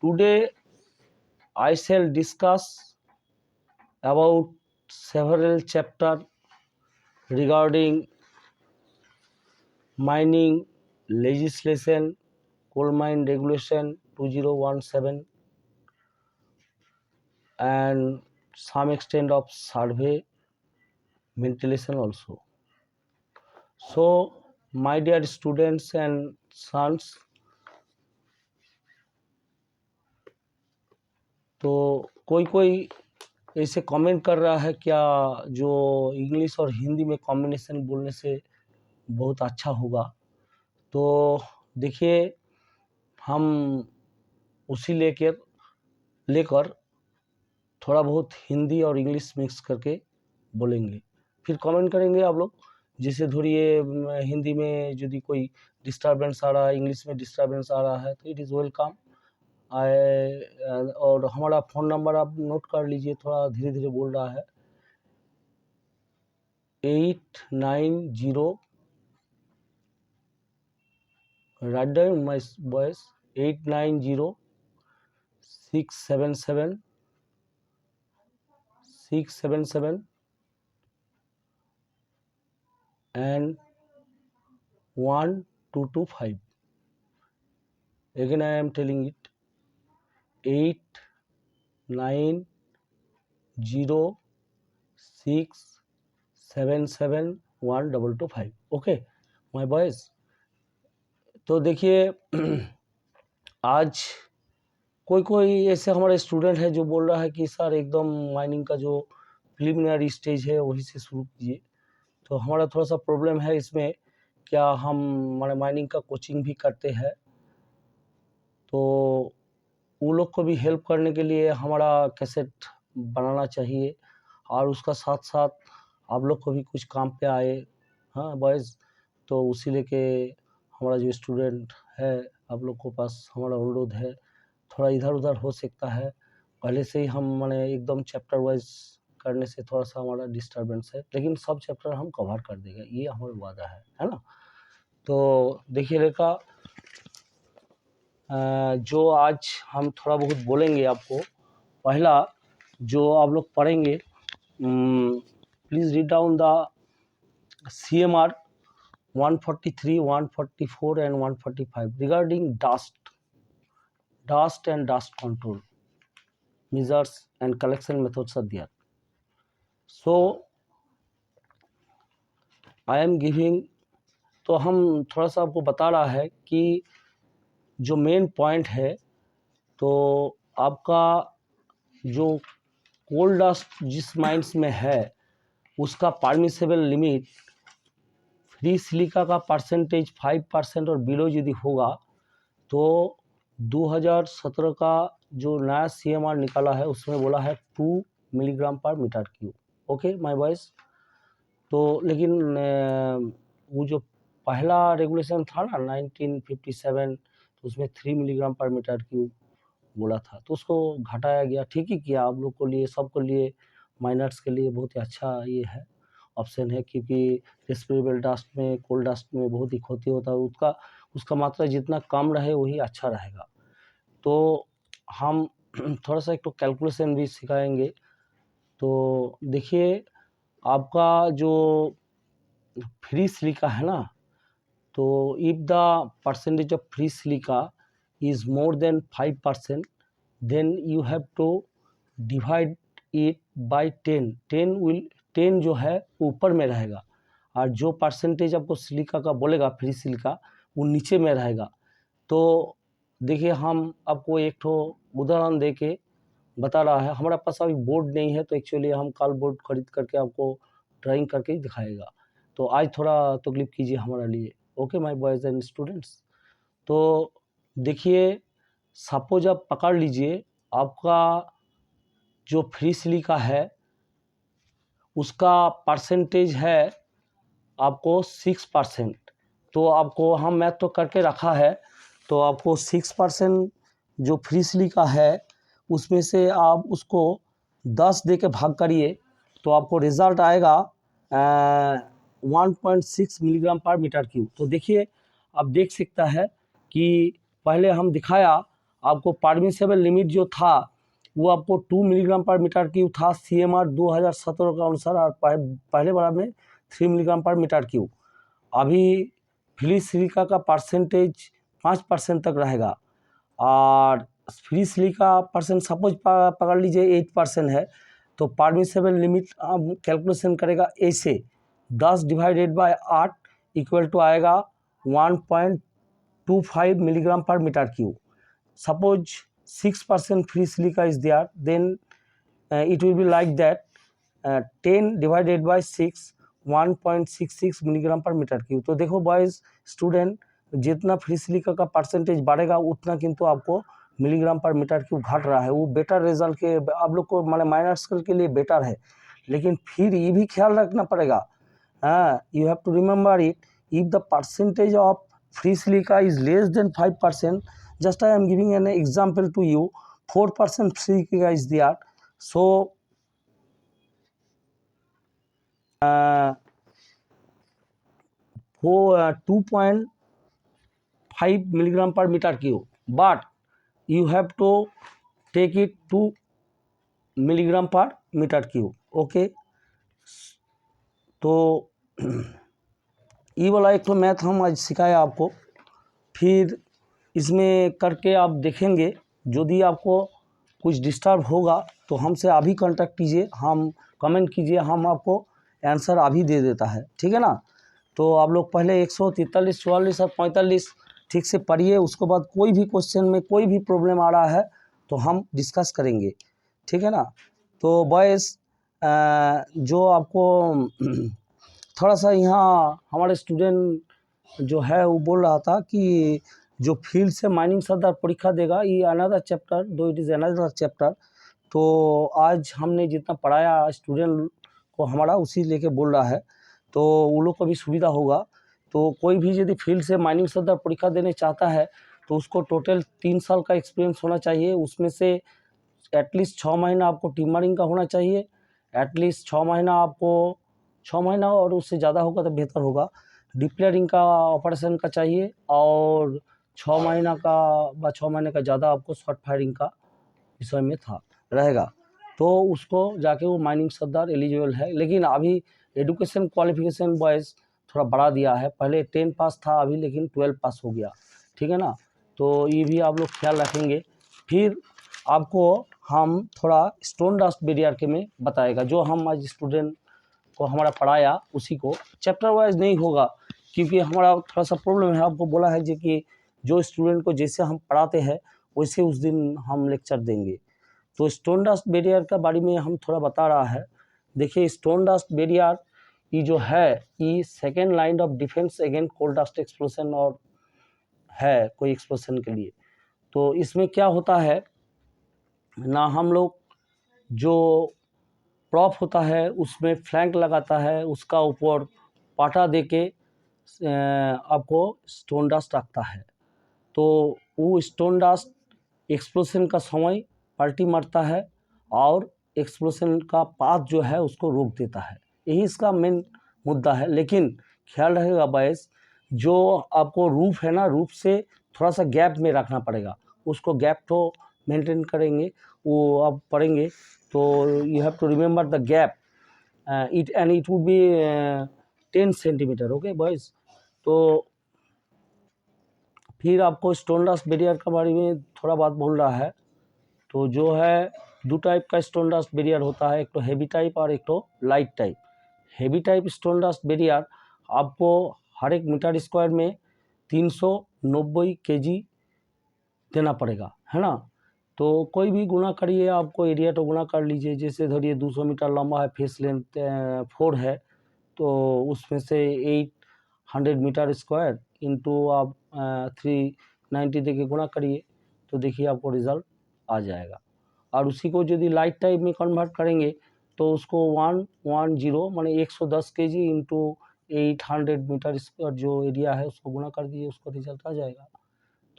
Today I shall discuss about several chapters regarding mining legislation, coal mine regulation 2017, and some extent of survey ventilation also. So my dear students and sons, तो कोई ऐसे comment कर रहा है क्या जो English और हिंदी में कॉम्बिनेशन बोलने से बहुत अच्छा होगा। तो देखिए हम उसी लेकर थोड़ा बहुत हिंदी और इंग्लिश मिक्स करके बोलेंगे, फिर कमेंट करेंगे आप लोग। जैसे धरिए हिंदी में यदि कोई डिस्टर्बेंस आ रहा है, इंग्लिश में डिस्टर्बेंस आ रहा है, तो इट इज़ वेलकम। और हमारा फ़ोन नंबर आप नोट कर लीजिए, थोड़ा धीरे धीरे बोल रहा है। 890 write down my voice 890 677 and 1225. Again I am telling it, 890 677 1225. Okay my boys. तो देखिए आज कोई ऐसे हमारे स्टूडेंट है जो बोल रहा है कि सर एकदम माइनिंग का जो प्रिलिमिनरी स्टेज है वही से शुरू कीजिए। तो हमारा थोड़ा सा प्रॉब्लम है इसमें, क्या हम हमारे माइनिंग का कोचिंग भी करते हैं, तो वो लोग को भी हेल्प करने के लिए हमारा कैसेट बनाना चाहिए, और उसका साथ साथ आप लोग को भी कुछ काम पे आए। हाँ बॉयज़, तो उसी लेके हमारा जो स्टूडेंट है आप लोग को पास हमारा अनुरोध है, थोड़ा इधर उधर हो सकता है, पहले से ही हम माने एकदम चैप्टर वाइज करने से थोड़ा सा हमारा डिस्टर्बेंस है, लेकिन सब चैप्टर हम कवर कर देंगे, ये हमारा वादा है ना। तो देखिए लेका जो आज हम थोड़ा बहुत बोलेंगे आपको, पहला जो आप लोग पढ़ेंगे, please read down the CMR 143, 144 and 145 regarding dust and dust control measures and collection methods are there. So I am giving, तो हम थोड़ा सा आपको बता रहा है कि जो मेन पॉइंट है, तो आपका जो कोल डस्ट जिस माइंस में है उसका परमिसेबल लिमिट फ्री सिलिका का परसेंटेज 5% और बिलो यदि होगा तो 2017 का जो नया CMR निकाला है उसमें बोला है 2 मिलीग्राम पर metre cube. Okay my boys. तो लेकिन वो जो पहला रेगुलेशन था ना 1957, तो उसमें 3 मिलीग्राम पर मीटर क्यूब बोला था, तो उसको घटाया गया। ठीक ही किया, आप लोग को लिए सबको लिए माइनर्स के लिए बहुत ही अच्छा ये है ऑप्शन है, क्योंकि रेस्पिरेबल डस्ट में कोल डस्ट में बहुत ही क्षति होता है, उसका मात्रा जितना कम रहे वही अच्छा रहेगा। तो हम थोड़ा सा एक तो कैलकुलेशन भी सिखाएंगे। तो देखिए आपका जो फ्री सिलिका है ना, तो if the percentage of free silica is more than 5%, then you have to divide it by 10। 10 जो है ऊपर में रहेगा, और जो परसेंटेज आपको सिलिका का बोलेगा फ्री सिलिका वो नीचे में रहेगा। तो देखिए हम आपको एक ठो उदाहरण दे के बता रहा है, हमारे पास अभी बोर्ड नहीं है, तो एक्चुअली हम कल बोर्ड खरीद करके आपको ड्राइंग करके ही दिखाएगा। तो आज थोड़ा तकलीफ कीजिए हमारे लिए। Okay my boys and students. तो देखिए सपोज आप पकड़ लीजिए आपका जो फ्री सिलिका है उसका परसेंटेज है आपको 6%। तो आपको हम मैथ तो करके रखा है, तो आपको 6% जो फ्री सिलिका है उसमें से आप उसको 10 दे के भाग करिए, तो आपको रिज़ल्ट आएगा 1.6 मिलीग्राम पर मीटर क्यूब। तो देखिए आप देख सकता है कि पहले हम दिखाया आपको परमिसेबल लिमिट जो था वो आपको 2 मिलीग्राम पर मीटर क्यूब था CMR 2017 के अनुसार, और पहले वाला में 3 मिलीग्राम पर मीटर क्यूब। अभी फ्री सिलिका का परसेंटेज 5% तक रहेगा, और फ्री सिलिका परसेंट सपोज पकड़ लीजिए 8% है, तो परमिसेबल लिमिट हम कैलकुलेशन करेगा ऐसे 10 डिवाइडेड बाय 8 इक्वल टू आएगा 1.25 मिलीग्राम पर metre cube. Suppose 6% free silica is there, then it will be like that 10 divided by 6 1.66 milligram पर मीटर क्यूब। तो देखो बॉयज स्टूडेंट, जितना फ्री सिलिका का परसेंटेज बढ़ेगा उतना किंतु आपको मिलीग्राम पर मीटर क्यूब घट रहा है। वो बेटर रिजल्ट के आप लोग को माने माइनर स्केल के लिए बेटर है, लेकिन फिर ये भी ख्याल रखना पड़ेगा, you have to remember it, if the percentage of free silica is less than 5%, just I am giving an example to you, 4% free silica is there, so 2.5 milligram per meter cube, but you have to take it 2 milligram per meter cube, okay। तो ये वाला एक तो math हम आज सिखाया आपको, फिर इसमें करके आप देखेंगे। यदि आपको कुछ डिस्टर्ब होगा तो हमसे अभी कांटेक्ट कीजिए, हम कमेंट कीजिए, हम आपको आंसर अभी दे देता है, ठीक है ना। तो आप लोग पहले 143, 44 और 45 ठीक से पढ़िए, उसके बाद कोई भी क्वेश्चन में कोई भी प्रॉब्लम आ रहा है तो हम डिस्कस करेंगे, ठीक है ना। तो बॉयज़ जो आपको थोड़ा सा यहाँ हमारे स्टूडेंट जो है वो बोल रहा था कि जो फील्ड से माइनिंग सरदार परीक्षा देगा, ये अनदर चैप्टर, दो इट इज़ अनदर चैप्टर। तो आज हमने जितना पढ़ाया स्टूडेंट को हमारा उसी लेके बोल रहा है, तो वो लोग को भी सुविधा होगा। तो कोई भी यदि फील्ड से माइनिंग सरदार परीक्षा देने चाहता है तो उसको टोटल 3 साल का एक्सपीरियंस होना चाहिए, उसमें से एटलीस्ट 6 महीना आपको टिम्बरिंग का होना चाहिए, एटलीस्ट 6 महीना आपको 6 महीना और उससे ज़्यादा होगा तो बेहतर होगा, डिप्लेयरिंग का ऑपरेशन का चाहिए, और 6 महीना का व 6 महीने का ज़्यादा आपको शॉर्ट फायरिंग का विषय में था रहेगा, तो उसको जाके वो माइनिंग सरदार एलिजिबल है। लेकिन अभी एजुकेशन क्वालिफिकेशन बॉयज़ थोड़ा बढ़ा दिया है, पहले 10 पास था अभी, लेकिन 12 पास हो गया, ठीक है ना। तो ये भी आप लोग ख्याल रखेंगे। फिर आपको हम थोड़ा स्टोन डस्ट बैरियर के में बताएगा, जो हम आज स्टूडेंट को हमारा पढ़ाया उसी को चैप्टर वाइज नहीं होगा, क्योंकि हमारा थोड़ा सा प्रॉब्लम है। आपको बोला है जी कि जो स्टूडेंट को जैसे हम पढ़ाते हैं वैसे उस दिन हम लेक्चर देंगे। तो स्टोन डस्ट बैरियर का बारे में हम थोड़ा बता रहा है। देखिए स्टोन डस्ट बैरियर ये जो है ये second line of defence against coal dust explosion और है कोई एक्सप्लोजन के लिए। तो इसमें क्या होता है ना, हम लोग जो प्रॉप होता है उसमें फ्लैंक लगाता है, उसका ऊपर पाटा दे के आपको स्टोन डस्ट रखता है। तो वो स्टोन डस्ट एक्सप्लोजन का समय पलटी मारता है और एक्सप्लोजन का पाथ जो है उसको रोक देता है, यही इसका मेन मुद्दा है। लेकिन ख्याल रहेगा बॉयज़, जो आपको रूफ है ना, रूफ से थोड़ा सा गैप में रखना पड़ेगा, उसको गैप तो मेंटेन करेंगे, वो आप पढ़ेंगे तो you have to remember the gap it and it would be 10 centimetre, okay boys. तो फिर आपको स्टोन डस्ट बैरियर के बारे में थोड़ा बात बोल रहा है। तो जो है दो टाइप का स्टोन डस्ट बैरियर होता है, एक तो हेवी टाइप और एक तो light type. Heavy type stone dust barrier आपको हर एक मीटर स्क्वायर में 390 kg देना पड़ेगा, है ना। तो कोई भी गुना करिए, आपको एरिया तो गुना कर लीजिए। जैसे धरिए 200 मीटर लंबा है, फेस लेंथ 4 है, तो उसमें से 800 मीटर स्क्वायर इंटू आप 390 दे के गुणा करिए, तो देखिए आपको रिज़ल्ट आ जाएगा। और उसी को यदि लाइट टाइप में कन्वर्ट करेंगे तो उसको 110 माने 110 kg इंटू 800 मीटर स्क्वायर जो एरिया है उसको गुणा कर दीजिए, उसको रिजल्ट आ जाएगा।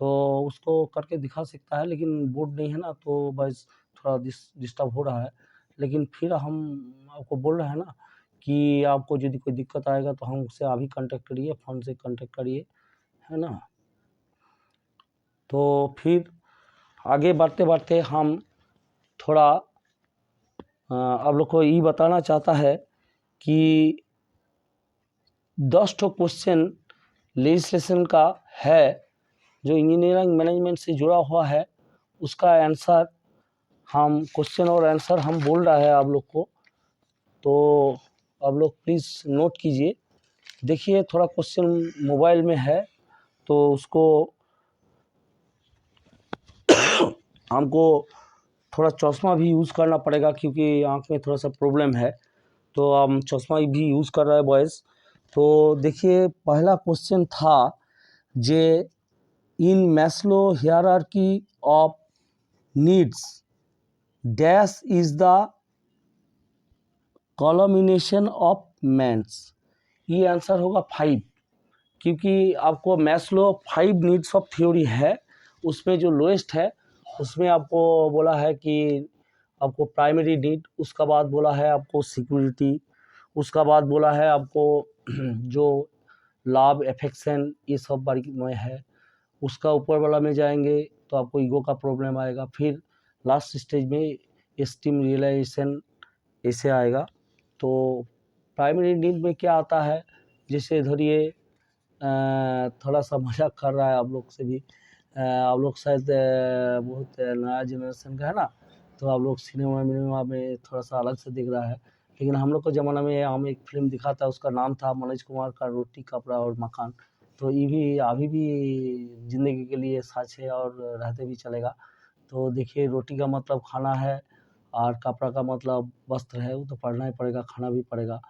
तो उसको करके दिखा सकता है, लेकिन बोर्ड नहीं है ना, तो बस थोड़ा डिस्टर्ब हो रहा है। लेकिन फिर हम आपको बोल रहे हैं ना कि आपको यदि कोई दिक्कत आएगा तो हमसे अभी कांटेक्ट करिए, फ़ोन से कांटेक्ट करिए, है ना। तो फिर आगे बढ़ते बढ़ते हम थोड़ा आप लोग को ये बताना चाहता है कि 10 ठो क्वेश्चन लेजिस्लेशन का है जो इंजीनियरिंग मैनेजमेंट से जुड़ा हुआ है, उसका आंसर हम क्वेश्चन और आंसर हम बोल रहा है आप लोग को, तो आप लोग प्लीज़ नोट कीजिए। देखिए थोड़ा क्वेश्चन मोबाइल में है तो उसको हमको थोड़ा चश्मा भी यूज़ करना पड़ेगा क्योंकि आँख में थोड़ा सा प्रॉब्लम है, तो हम चश्मा भी यूज़ कर रहे हैं बॉयज़। तो देखिए पहला क्वेश्चन था जे in Maslow hierarchy of needs dash is the culmination of man's. ये आंसर होगा 5, क्योंकि आपको मैस्लो 5 नीड्स ऑफ थ्योरी है, उसमें जो लोएस्ट है उसमें आपको बोला है कि आपको प्राइमरी नीड, उसका बाद बोला है आपको सिक्योरिटी, उसका बाद बोला है आपको जो लव एफेक्शन ये सब बारीकी में है, उसका ऊपर वाला में जाएंगे तो आपको ईगो का प्रॉब्लम आएगा, फिर लास्ट स्टेज में एस्टीम रियलाइजेशन ऐसे आएगा। तो प्राइमरी नीड में क्या आता है, जैसे धरिए थोड़ा सा मजाक कर रहा है आप लोग से भी, आप लोग शायद बहुत नया जनरेशन का है ना, तो आप लोग सिनेमा विनेमा में थोड़ा सा अलग से दिख रहा है, लेकिन हम लोग के ज़माना में हम एक फिल्म दिखा था, उसका नाम था मनोज कुमार का रोटी कपड़ा और मकान। तो ये भी अभी भी ज़िंदगी के लिए सच है और रहते भी चलेगा। तो देखिए रोटी का मतलब खाना है और कपड़ा का मतलब वस्त्र है, वो तो पढ़ना ही पड़ेगा, खाना भी पड़ेगा।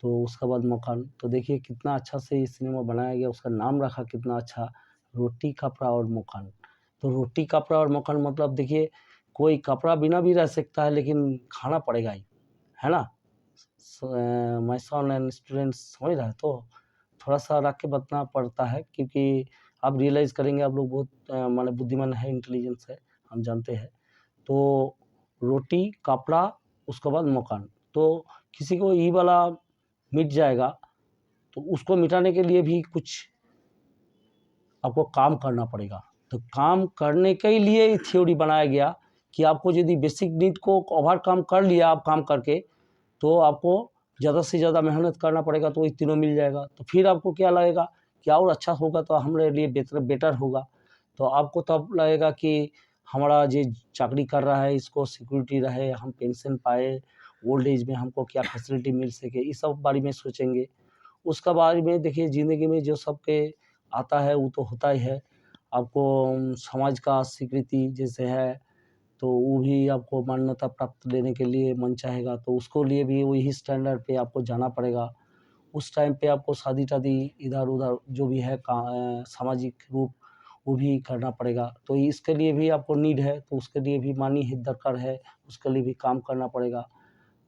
तो उसके बाद मकान, तो देखिए कितना अच्छा से ये सिनेमा बनाया गया, उसका नाम रखा कितना अच्छा, रोटी कपड़ा और मकान। तो रोटी कपड़ा और मकान मतलब देखिए कोई कपड़ा बिना भी रह सकता है लेकिन खाना पड़ेगा ही, है ना। माय सन एंड स्टूडेंट्स समझ रहा है, तो थोड़ा सा रख के बताना पड़ता है क्योंकि आप रियलाइज़ करेंगे आप लोग बहुत माने बुद्धिमान है, इंटेलिजेंस है, हम जानते हैं। तो रोटी कपड़ा उसके बाद मकान, तो किसी को ये वाला मिट जाएगा तो उसको मिटाने के लिए भी कुछ आपको काम करना पड़ेगा। तो काम करने के लिए ही थ्योरी बनाया गया कि आपको यदि बेसिक नीड को ओवरकम कर लिया आप काम करके, तो आपको ज़्यादा से ज़्यादा मेहनत करना पड़ेगा, तो ये तीनों मिल जाएगा। तो फिर आपको क्या लगेगा कि और अच्छा होगा तो हमारे लिए बेटर होगा। तो आपको तब लगेगा कि हमारा जो चाकरी कर रहा है इसको सिक्योरिटी रहे, हम पेंशन पाए, ओल्ड एज में हमको क्या फैसिलिटी मिल सके, इस सब बारे में सोचेंगे। उसका बारे में देखिए ज़िंदगी में जो सबके आता है वो तो होता ही है। आपको समाज का स्वीकृति जैसे है तो वो भी आपको मान्यता प्राप्त लेने के लिए मन चाहेगा, तो उसको लिए भी वही स्टैंडर्ड पे आपको जाना पड़ेगा। उस टाइम पे आपको शादी-टादी इधर-उधर जो भी है सामाजिक रूप वो भी करना पड़ेगा। तो इसके लिए भी आपको नीड है, तो उसके लिए भी मनी ही दरकार है, उसके लिए भी काम करना पड़ेगा।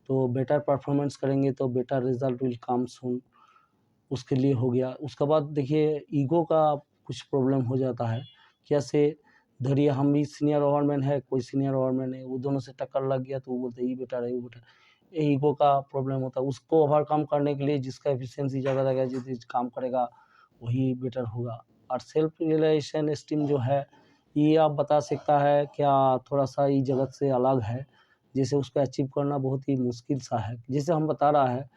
तो बेटर परफॉर्मेंस करेंगे तो बेटर रिज़ल्ट विल कम सून, उसके लिए हो गया। उसके बाद देखिए ईगो का कुछ प्रॉब्लम हो जाता है। कैसे, धरिए हम भी सीनियर ओवरमैन है, कोई सीनियर ओवरमैन है, वो दोनों से टक्कर लग गया तो वो बोलते हैं ये बेटर है, वो बेटर है। ये ईगो का प्रॉब्लम होता है। उसको ओवरकम करने के लिए जिसका एफिशिएंसी ज़्यादा रहेगा, जिस काम करेगा वही बेटर होगा। और सेल्फ रियलाइजेशन एस्टीम जो है ये आप बता सकता है क्या, थोड़ा-सा ये जगत से अलग है। जैसे उसको अचीव करना बहुत ही मुश्किल सा है। जैसे हम बता रहा है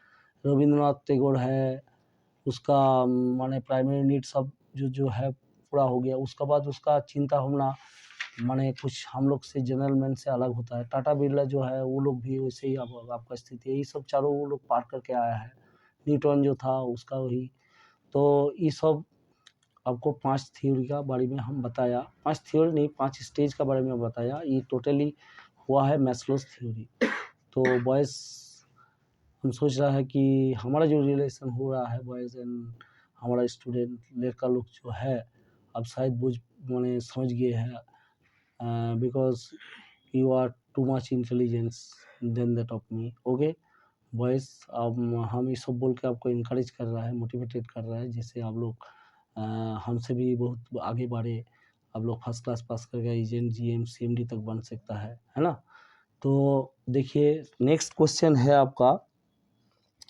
रवींद्रनाथ टैगोर है, उसका माने प्राइमरी नीड सब जो है पूरा हो गया, उसके बाद उसका चिंता भावना माने कुछ हम लोग से जनरल मैन से अलग होता है। टाटा बिरला जो है वो लोग भी वैसे ही अब आपका स्थिति है, ये सब चारों वो लोग पार करके आया है। न्यूटन जो था उसका वही, तो ये सब आपको 5 थ्योरी का बारे में हम बताया, 5 थ्योरी नहीं 5 स्टेज का बारे में बताया। ये टोटली हुआ है मैस्लोज़ थ्योरी। तो बॉयज़ हम सोच रहा है कि हमारा जो रिलेशन हो रहा है बॉयज़ एंड हमारा स्टूडेंट लड़का लोग जो है अब शायद बुझ माने समझ गए हैं, because you are too much intelligence than that of me. Okay boys, अब हम ये सब बोल के आपको इनकरेज कर रहा है, मोटिवेटेड कर रहा है, जिससे आप लोग हमसे भी बहुत आगे बढ़े, आप लोग फर्स्ट क्लास पास करके एजेंट जीएम सीएमडी तक बन सकता है ना। तो देखिए नेक्स्ट क्वेश्चन है आपका,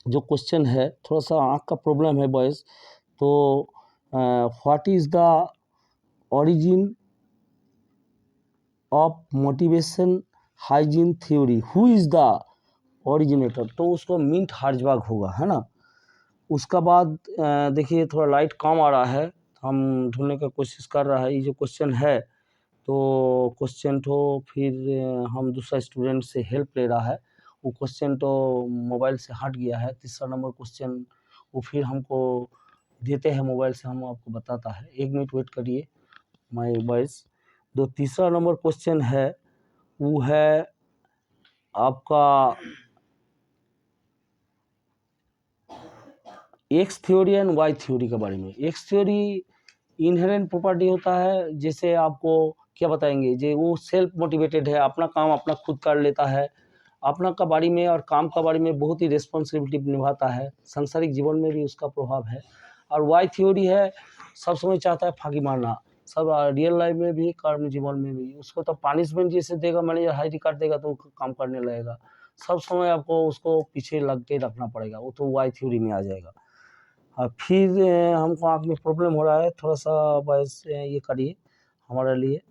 जो क्वेश्चन है थोड़ा सा आँख का प्रॉब्लम है बॉयज़। तो what is the origin of motivation hygiene theory, who is the originator, तो उसको मिंट हार्जबर्ग होगा, है ना। उसका बाद देखिए थोड़ा लाइट कम आ रहा है, हम ढूंढने का कोशिश कर रहा है। ये जो क्वेश्चन है तो क्वेश्चन तो फिर हम दूसरा स्टूडेंट से हेल्प ले रहा है, वो क्वेश्चन तो मोबाइल से हट गया है। तीसरा नंबर क्वेश्चन वो फिर हमको देते हैं मोबाइल से, हम आपको बताता है। 1 मिनट वेट करिए माय वॉइस। जो तीसरा नंबर क्वेश्चन है वो है आपका X theory and Y theory के बारे में। एक्स थ्योरी इनहेरेंट प्रॉपर्टी होता है, जैसे आपको क्या बताएंगे, जो वो सेल्फ मोटिवेटेड है, अपना काम अपना खुद कर लेता है, अपना का बारे में और काम का बारे में बहुत ही रिस्पॉन्सिबिलिटी निभाता है, सांसारिक जीवन में भी उसका प्रभाव है। और वाई थ्योरी है, सब समय चाहता है फांकी मारना, सब रियल लाइफ में भी कर्म जीवन में भी। उसको तो पनिशमेंट जैसे देगा, मैनेजर हाई रिकॉर्ड देगा तो वो काम करने लगेगा, सब समय आपको उसको पीछे लग के रखना पड़ेगा, वो तो वाई थ्योरी में आ जाएगा। और फिर हमको आँख में प्रॉब्लम हो रहा है, थोड़ा सा वॉइस ये करिए हमारे लिए,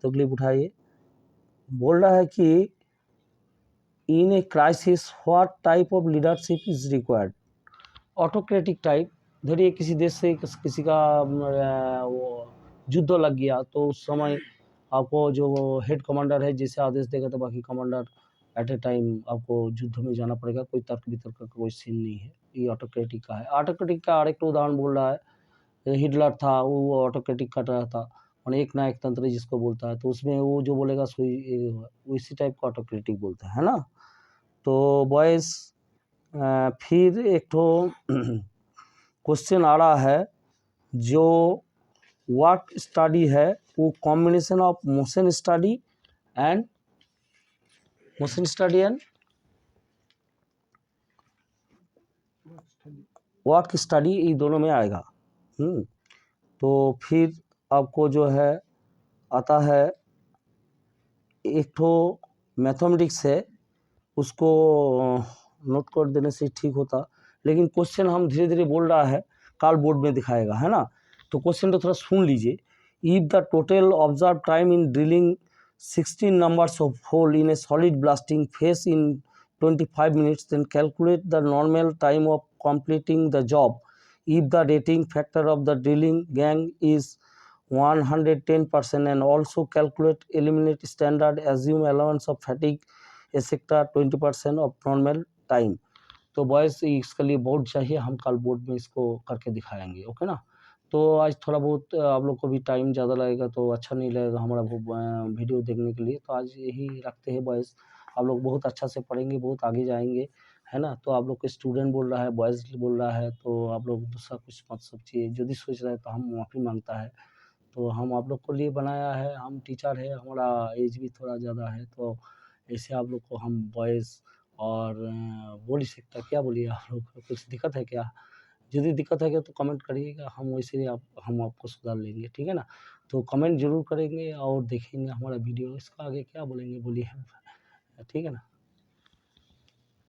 तकलीफ उठाइए। बोल रहा है कि in a crisis what type of leadership is required. Autocratic type, धरिए किसी देश से किसी का वो युद्ध लग गया, तो उस समय आपको जो हेड कमांडर है जैसे आदेश देगा तो बाकी कमांडर एट ए टाइम आपको युद्ध में जाना पड़ेगा, कोई तर्क वितर्क का कोई सीन नहीं है। ये ऑटोक्रेटिक का है। ऑटोक्रेटिक का आरेक उदाहरण बोल रहा है, हिटलर था, वो ऑटोक्रेटिक कर रहा था, और एक नायक तंत्र जिसको बोलता है, तो उसमें वो जो बोलेगा उसी टाइप का ऑटोक्रेटिक बोलता है ना। तो बॉयज फिर एक तो क्वेश्चन आ रहा है, जो वर्क स्टडी है वो combination of motion study and work study, ये दोनों में आएगा। तो फिर आपको जो है आता है एक तो मैथमेटिक्स है, उसको नोट कर देने से ठीक होता, लेकिन क्वेश्चन हम धीरे धीरे बोल रहा है, काल बोर्ड में दिखाएगा, है ना। तो क्वेश्चन तो थोड़ा सुन लीजिए। If the total observe time in drilling 16 numbers of hole in a solid blasting phase in 25 minutes, then calculate the normal time of completing the job. If the rating factor of the drilling gang is 110%, and also calculate eliminate standard assume allowance of fatigue etc 20% of normal time। तो boys इसके लिए board चाहिए, हम कल board में इसको करके दिखाएंगे, ओके ना। तो आज थोड़ा बहुत आप लोग को भी टाइम ज़्यादा लगेगा तो अच्छा नहीं लगेगा हमारा वीडियो देखने के लिए, तो आज यही रखते हैं बॉयज़। आप लोग बहुत अच्छा से पढ़ेंगे, बहुत आगे जाएंगे, है ना। तो आप लोग को स्टूडेंट बोल रहा है, बॉयज़ बोल रहा है, तो आप लोग दूसरा कुछ मत सोचिए, यदि सोच रहे हैं तो हम माफ़ी मांगता है। तो हम आप लोग को लिए बनाया है, हम टीचर है, हमारा एज भी थोड़ा ज़्यादा है, तो ऐसे आप लोग को हम बॉयज़ और बोल ही सकता, क्या बोलिए आप लोग को, कुछ दिक्कत है क्या? यदि दिक्कत है क्या तो कमेंट करिएगा, हम वैसे ही हम आपको सुधार लेंगे, ठीक है ना। तो कमेंट ज़रूर करेंगे और देखेंगे हमारा वीडियो, इसका आगे क्या बोलेंगे बोलिए, ठीक है ना।